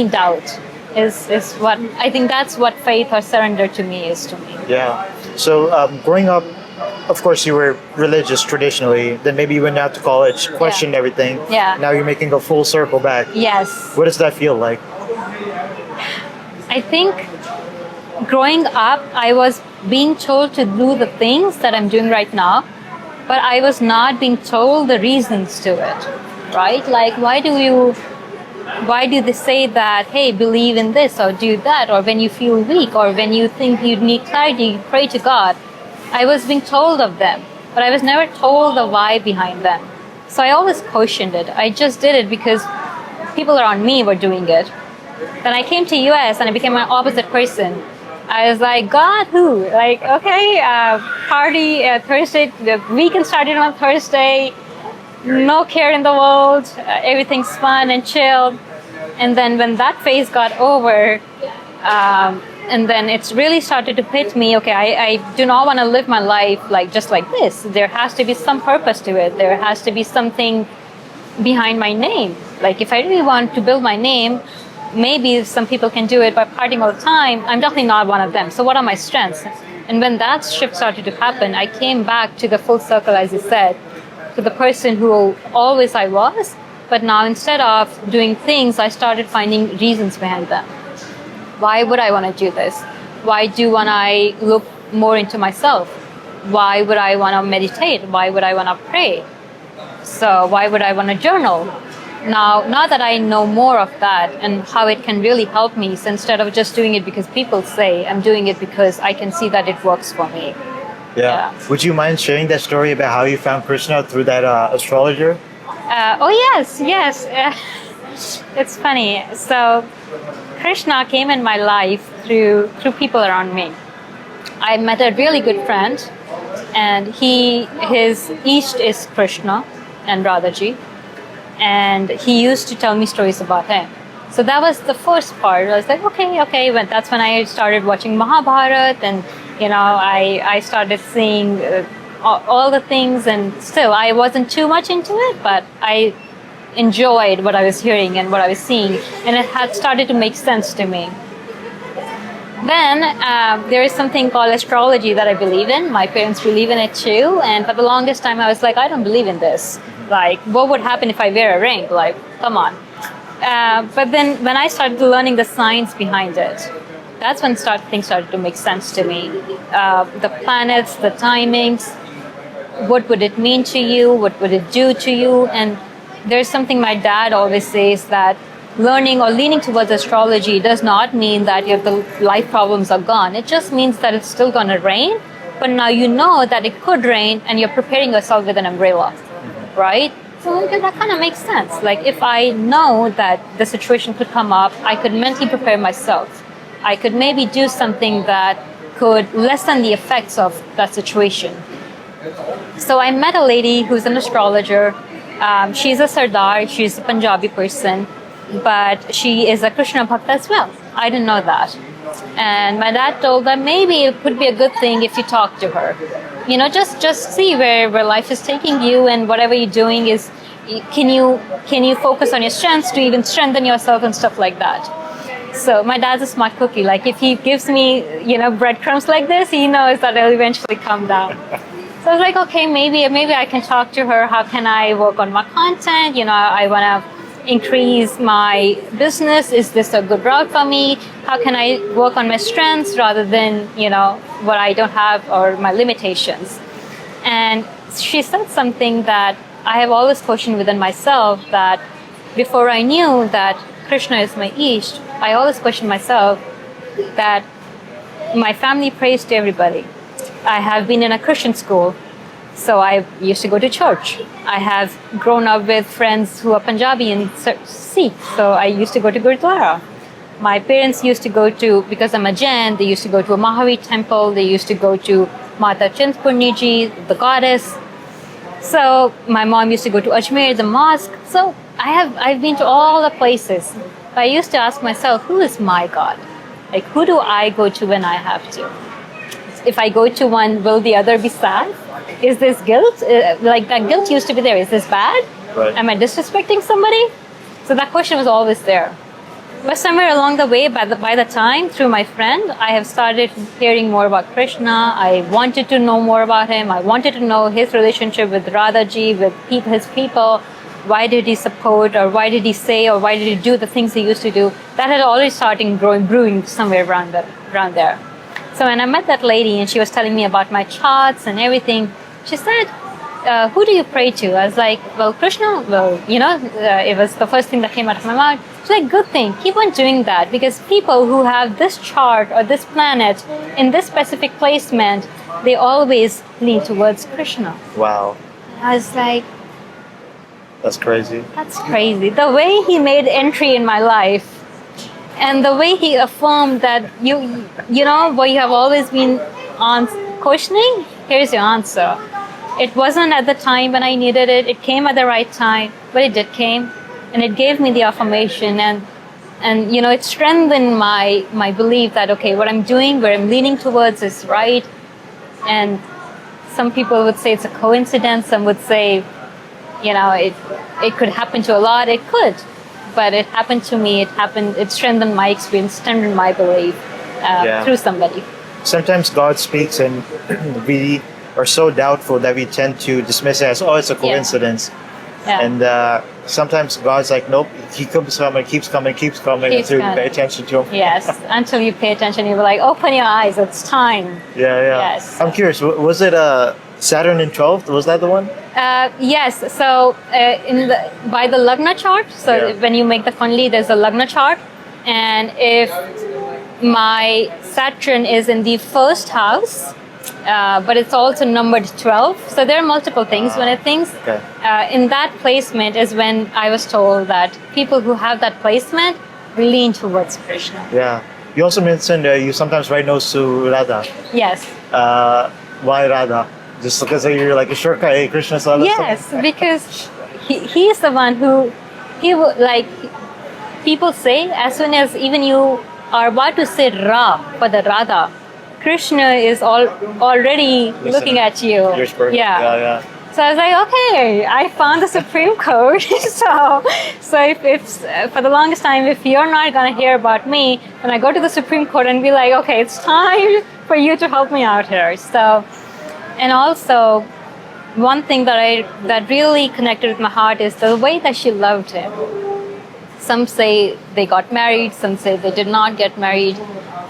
doubt? Is what I think. That's what faith or surrender to me is to me. Yeah. So growing up, of course, you were religious traditionally. Then maybe you went out to college, questioned everything. Yeah. Now you're making a full circle back. Yes. What does that feel like? I think growing up, I was being told to do the things that I'm doing right now, but I was not being told the reasons to it, right? Like, why do they say that, hey, believe in this or do that, or when you feel weak or when you think you need clarity, pray to God. I was being told of them, but I was never told the why behind them. So I always questioned it. I just did it because people around me were doing it. Then I came to US and I became an opposite person. I was like, God, who? Like, okay, party Thursday, the weekend started on Thursday, no care in the world, everything's fun and chilled. And then when that phase got over, and then it's really started to hit me, okay, I do not want to live my life just like this. There has to be some purpose to it. There has to be something behind my name. Like, if I really want to build my name, maybe some people can do it by partying all the time. I'm definitely not one of them. So what are my strengths? And when that shift started to happen, I came back to the full circle, as you said, to the person who always I was. But now instead of doing things, I started finding reasons behind them. Why would I want to do this? Why want I look more into myself? Why would I want to meditate? Why would I want to pray? So why would I want to journal? Now that I know more of that and how it can really help me, so instead of just doing it because people say, I'm doing it because I can see that it works for me. Yeah. Would you mind sharing that story about how you found Krishna through that astrologer? Yes. It's funny. So Krishna came in my life through people around me. I met a really good friend, and his East is Krishna and Radhaji. And he used to tell me stories about him. So that was the first part. I was like, okay. But that's when I started watching Mahabharata, and I started seeing all the things. And still, I wasn't too much into it, but I enjoyed what I was hearing and what I was seeing, and it had started to make sense to me. Then there is something called astrology that I believe in. My parents believe in it too, and for the longest time I was like, I don't believe in this. Like, what would happen if I wear a ring? Like, come on. But then when I started learning the science behind it, that's when things started to make sense to me. The planets, the timings, what would it mean to you? What would it do to you? And there's something my dad always says, that learning or leaning towards astrology does not mean that your the life problems are gone. It just means that it's still going to rain, but now you know that it could rain and you're preparing yourself with an umbrella, right? So that kind of makes sense. Like, if I know that the situation could come up, I could mentally prepare myself. I could maybe do something that could lessen the effects of that situation. So I met a lady who's an astrologer. She's a Sardar, she's a Punjabi person, but she is a Krishna Bhakta as well. I didn't know that. And my dad told that maybe it could be a good thing if you talk to her. You know, just see where life is taking you, and whatever you're doing is, can you focus on your strengths to even strengthen yourself and stuff like that. So my dad's a smart cookie. Like, if he gives me, breadcrumbs like this, he knows that it'll eventually come down. So I was like, okay, maybe I can talk to her. How can I work on my content? I want to increase my business. Is this a good route for me? How can I work on my strengths rather than, what I don't have or my limitations? And she said something that I have always questioned within myself, that before I knew that Krishna is my East, I always questioned myself that my family prays to everybody. I have been in a Christian school, so I used to go to church. I have grown up with friends who are Punjabi and Sikh, so I used to go to Gurdwara. My parents used to go to, because I'm a Jain, they used to go to a Mahavir temple, they used to go to Mata Chintapurni Ji, the goddess. So my mom used to go to Ajmer, the mosque. So I've been to all the places. But I used to ask myself, who is my God? Like, who do I go to when I have to? If I go to one, will the other be sad? Is this guilt? Like, that guilt used to be there. Is this bad? Right. Am I disrespecting somebody? So that question was always there. But somewhere along the way, by the time, through my friend, I have started hearing more about Krishna. I wanted to know more about him. I wanted to know his relationship with Radhaji, with his people. Why did he support, or why did he say, or why did he do the things he used to do? That had already started brewing somewhere around there. So when I met that lady and she was telling me about my charts and everything, she said, who do you pray to? I was like, well, Krishna. Well, it was the first thing that came out of my mouth. She's like, good thing. Keep on doing that, because people who have this chart or this planet in this specific placement, they always lean towards Krishna. Wow. I was like, that's crazy. That's crazy. The way he made entry in my life, and the way he affirmed that what you have always been on questioning, here's your answer. It wasn't at the time when I needed it. It came at the right time, but it did came, and it gave me the affirmation, and it strengthened my belief that, okay, what I'm doing, where I'm leaning towards is right. And some people would say it's a coincidence. Some would say, it could happen to a lot. It could, but it happened to me. It strengthened my experience, strengthened my belief through somebody. Sometimes God speaks and we are so doubtful that we tend to dismiss it as, oh, it's a coincidence. Yeah. And sometimes God's like, nope, he keeps coming until you pay attention to him. Yes, until you pay attention, you're like, open your eyes, it's time. Yeah. Yes. I'm curious, was it Saturn in 12th? Was that the one? Yes. So by the Lagna chart, so when you make the Kundli, there's a Lagna chart. And if my Saturn is in the first house, but it's also numbered 12. So there are multiple things when it thinks. Okay. In that placement is when I was told that people who have that placement lean towards Krishna. Yeah. You also mentioned you sometimes write notes to Radha. Yes. Why Radha? Just because you're like a shortcut, hey, Krishna saw this. Yes, because he's the one who, people say, as soon as even you are about to say Ra for the Radha, Krishna is already looking at you. Yeah. So I was like, okay, I found the Supreme Court. so if for the longest time, if you're not going to hear about me, then I go to the Supreme Court and be like, okay, it's time for you to help me out here. So, and also, one thing that really connected with my heart is the way that she loved him. Some say they got married, some say they did not get married.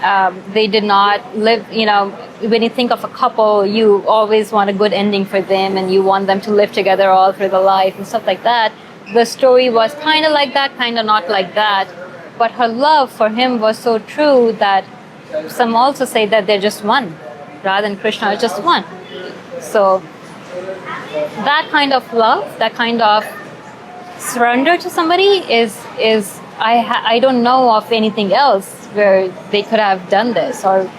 They did not live, when you think of a couple, you always want a good ending for them and you want them to live together all through the life and stuff like that. The story was kind of like that, kind of not like that. But her love for him was so true that some also say that they're just one. Radha and Krishna is just one. So that kind of love, that kind of surrender to somebody is I don't know of anything else where they could have done this or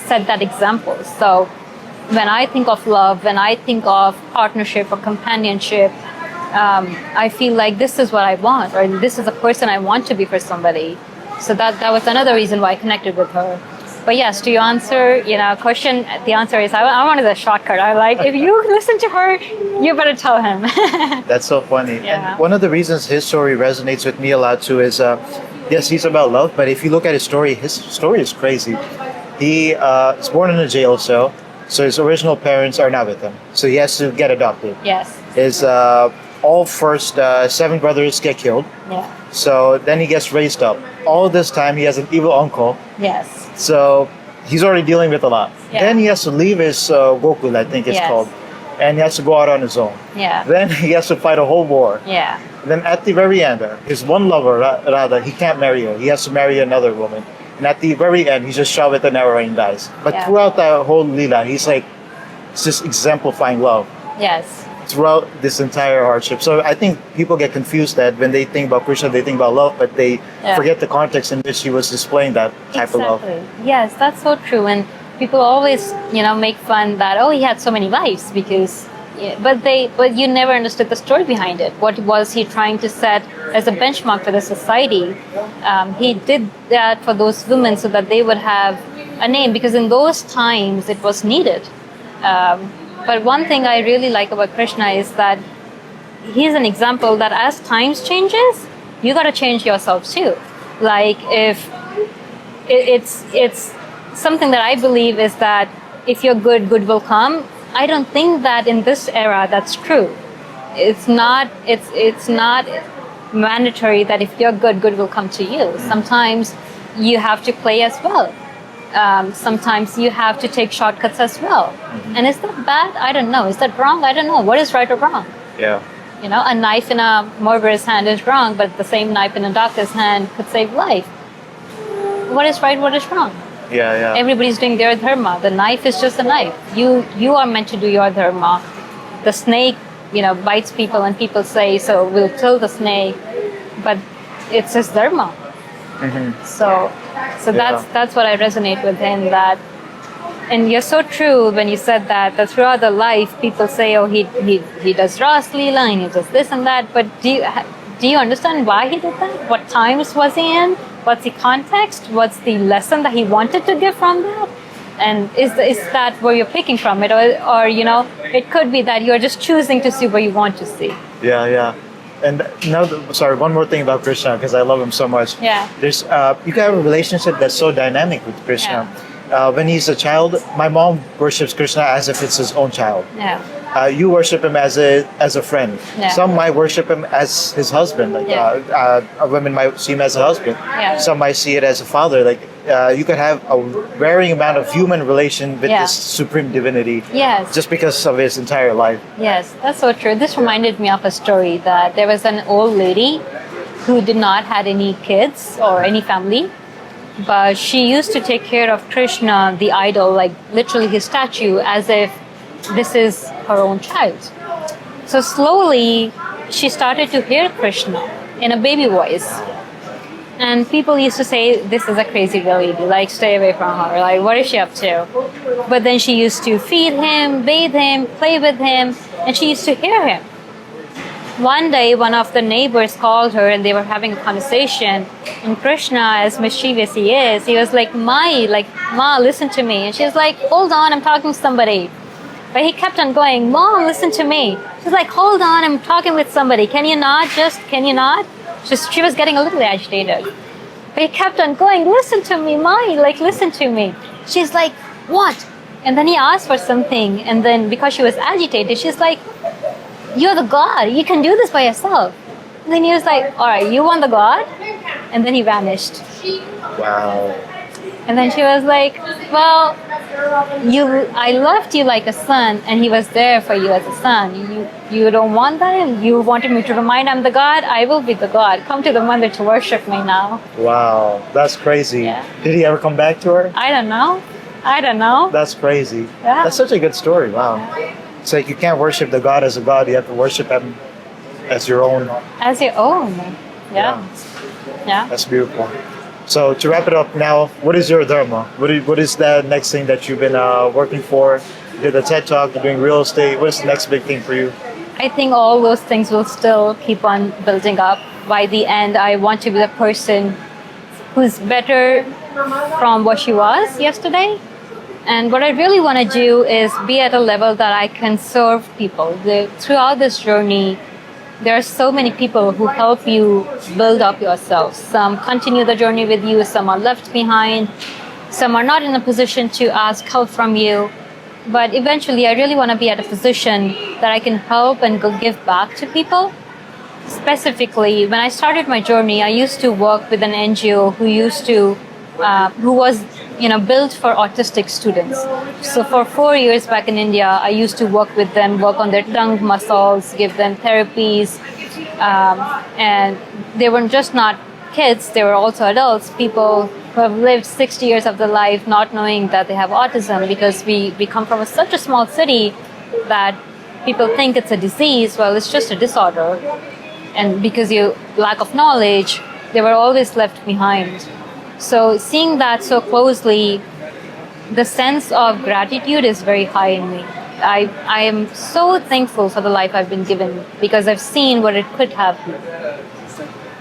set that example. So when I think of love, when I think of partnership or companionship, I feel like this is what I want, or this is a person I want to be for somebody. So that was another reason why I connected with her. But yes, to your answer, question, the answer is I wanted a shortcut. I like, if you listen to her, you better tell him. That's so funny. Yeah. And one of the reasons his story resonates with me a lot too is, yes, he's about love, but if you look at his story is crazy. He is born in a jail cell, so his original parents are not with him. So he has to get adopted. Yes. His all first 7 brothers get killed. Yeah. So then he gets raised up. All this time he has an evil uncle. Yes. So he's already dealing with a lot. Yeah. Then he has to leave his Gokul, I think it's Yes. called. And he has to go out on his own. Yeah. Then he has to fight a whole war. Yeah. Then at the very end, his one lover, Radha, he can't marry her. He has to marry another woman. And at the very end, he's just shot with an arrow and dies. But Yeah. throughout that whole Leela, he's just exemplifying love Yes. throughout this entire hardship. So I think people get confused that when they think about Krishna, they think about love, but they Yeah. forget the context in which he was displaying that type of love. Yes, that's so true. And people always, make fun that he had so many wives because, but you never understood the story behind it. What was he trying to set as a benchmark for the society? He did that for those women so that they would have a name because in those times it was needed. But one thing I really like about Krishna is that he's an example that as times changes, you got to change yourself too. Like if it's something that I believe is that if you're good, good will come. I don't think that in this era that's true. It's not mandatory that if you're good, good will come to you. Sometimes you have to play as well. Sometimes you have to take shortcuts as well. And is that bad? I don't know. Is that wrong? I don't know. What is right or wrong? Yeah. A knife in a murderer's hand is wrong, but the same knife in a doctor's hand could save life. What is right? What is wrong? Yeah, yeah. Everybody's doing their dharma. The knife is just a knife. You are meant to do your dharma. The snake, bites people and people say, so we'll kill the snake, but it's his dharma. So that's what I resonate with him. That, and you're so true when you said that throughout the life people say, he does Ras Leela and he does this and that. But do you understand why he did that? What times was he in? What's the context? What's the lesson that he wanted to give from that? And is that where you're picking from it, or it could be that you're just choosing to see where you want to see. Yeah, yeah. And now, sorry, one more thing about Krishna, because I love him so much. Yeah. There's you can have a relationship that's so dynamic with Krishna. Yeah. When he's a child, my mom worships Krishna as if it's his own child. Yeah. You worship him as a friend. Yeah. Some might worship him as his husband. Like women might see him as a husband. Yeah. Some might see it as a father. Like you could have a varying amount of human relation with this supreme divinity. Yes. Just because of his entire life. Yes, that's so true. This reminded me of a story that there was an old lady who did not had any kids or any family, but she used to take care of Krishna, the idol, like literally his statue, as if this is her own child. So slowly she started to hear Krishna in a baby voice. And people used to say, this is a crazy lady, like stay away from her, like what is she up to? But then she used to feed him, bathe him, play with him, and she used to hear him. One day, one of the neighbors called her and they were having a conversation. And Krishna, as mischievous he is, he was like, Ma, listen to me. And she was like, hold on, I'm talking to somebody. But he kept on going, Mom, listen to me. She's like, hold on, I'm talking with somebody. Can you not? She was getting a little agitated. But he kept on going, listen to me, Ma, listen to me. She's like, what? And then he asked for something. And then because she was agitated, she's like, you're the God. You can do this by yourself. And then he was like, all right, you want the God? And then he vanished. Wow. And then she was like, well, I loved you like a son, and he was there for you as a son. You don't want that, and you wanted me to remind I'm the God. I will be the God. Come to the mandir to worship me now. Wow, that's crazy. Yeah. Did he ever come back to her? I don't know. That's crazy. Yeah. That's such a good story. Wow. It's like you can't worship the God as a God. You have to worship him as your own. As your own. Yeah. Yeah. That's beautiful. So to wrap it up now, what is your dharma? What is the next thing that you've been working for? You did the TED Talk, you're doing real estate. What's the next big thing for you? I think all those things will still keep on building up. By the end, I want to be the person who's better from what she was yesterday. And what I really want to do is be at a level that I can serve people. Throughout this journey, there are so many people who help you build up yourself. Some continue the journey with you, some are left behind, some are not in a position to ask help from you. But eventually, I really want to be at a position that I can help and go give back to people. Specifically, when I started my journey, I used to work with an NGO who was built for autistic students. So for 4 years back in India, I used to work with them, work on their tongue muscles, give them therapies. And they were just not kids, they were also adults, people who have lived 60 years of their life not knowing that they have autism, because we come from such a small city that people think it's a disease. Well, it's just a disorder. And because you lack of knowledge, they were always left behind. So seeing that so closely, the sense of gratitude is very high in me. I am so thankful for the life I've been given because I've seen what it could have been.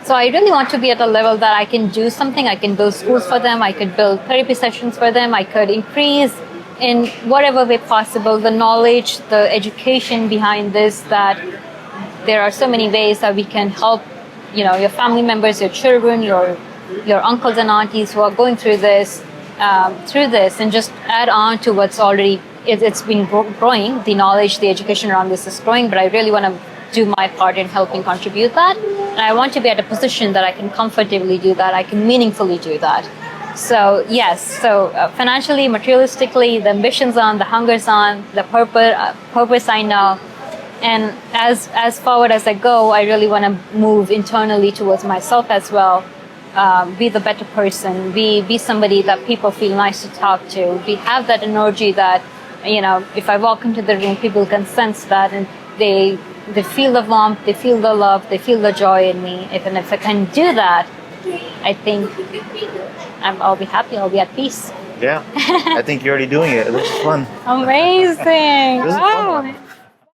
So I really want to be at a level that I can do something. I can build schools for them. I could build therapy sessions for them. I could increase in whatever way possible the knowledge, the education behind this, that there are so many ways that we can help, your family members, your children, your uncles and aunties who are going through this, and just add on to what's already, it's been growing. The knowledge, the education around this is growing, but I really want to do my part in helping contribute that. And I want to be at a position that I can comfortably do that, I can meaningfully do that. So yes, financially, materialistically, the ambition's on, the hunger's on, the purpose I know. And as forward as I go, I really want to move internally towards myself as well. Be the better person, be somebody that people feel nice to talk to, have that energy that, if I walk into the room, people can sense that, and they feel the warmth, they feel the love, they feel the joy in me. If I can do that, I think I'll be happy, I'll be at peace. Yeah, I think you're already doing it. This is fun. Amazing. This is fun.